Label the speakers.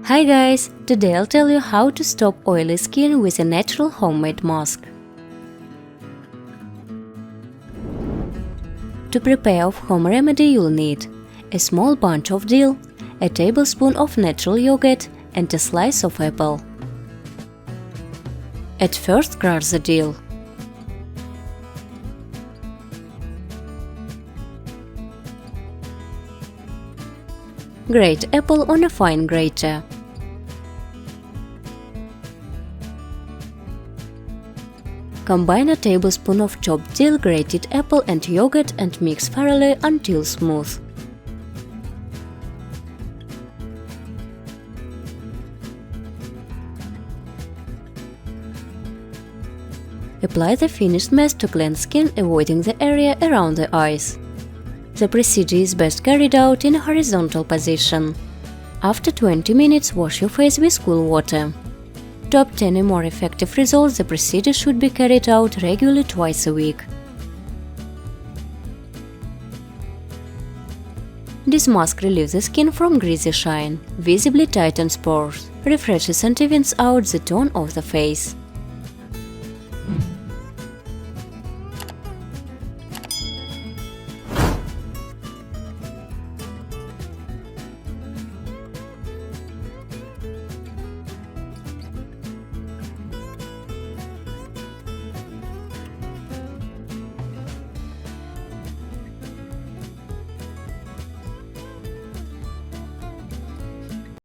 Speaker 1: Hi guys! Today I'll tell you how to stop oily skin with a natural homemade mask. To prepare of home remedy you'll need a small bunch of dill, a tablespoon of natural yogurt and a slice of apple. At first crush the dill. Grate apple on a fine grater. Combine a tablespoon of chopped dill, grated apple and yogurt and mix thoroughly until smooth. Apply the finished mess to cleanse skin, avoiding the area around the eyes. The procedure is best carried out in a horizontal position. After 20 minutes, wash your face with cool water. To obtain a more effective result, the procedure should be carried out regularly twice a week. This mask relieves the skin from greasy shine, visibly tightens pores, refreshes and evens out the tone of the face.